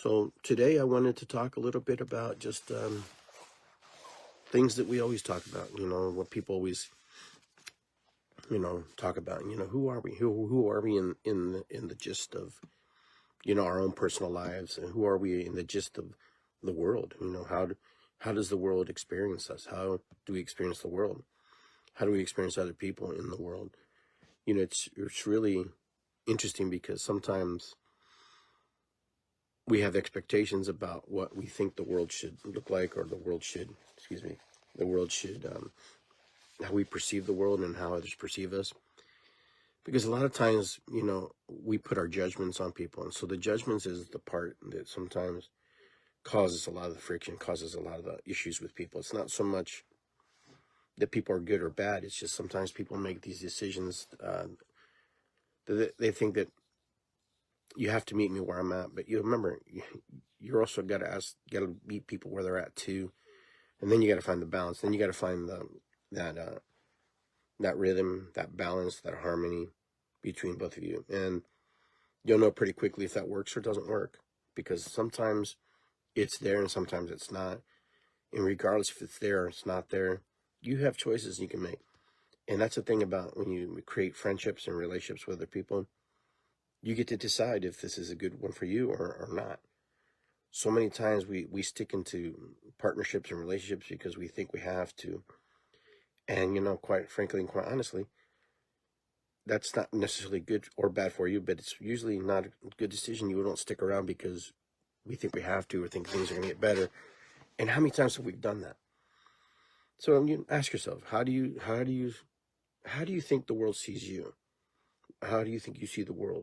So today I wanted to talk a little bit about just things that we always talk about. What people always talk about. Who are we? Who are we in the gist of our own personal lives, and who are we in the gist of the world? How does the world experience us? How do we experience the world? How do we experience other people in the world? It's really interesting because sometimes we have expectations about what we think the world should look like, or the world should, how we perceive the world and how others perceive us. Because a lot of times, we put our judgments on people. And so the judgments is the part that sometimes causes a lot of the friction, causes a lot of the issues with people. It's not so much that people are good or bad. It's just sometimes people make these decisions that they think that you have to meet me where I'm at. But you remember, you're also got to meet people where they're at too. And then you got to find the balance. Then you got to find that rhythm, that balance, that harmony between both of you. And you'll know pretty quickly if that works or doesn't work, because sometimes it's there and sometimes it's not. And regardless if it's there or it's not there, you have choices you can make. And that's the thing about when you create friendships and relationships with other people, you get to decide if this is a good one for you or not. So many times we stick into partnerships and relationships because we think we have to. And, quite frankly and quite honestly, that's not necessarily good or bad for you, but it's usually not a good decision. You don't stick around because we think we have to, or think things are going to get better. And how many times have we done that? So you ask yourself, how do you think the world sees you? How do you think you see the world?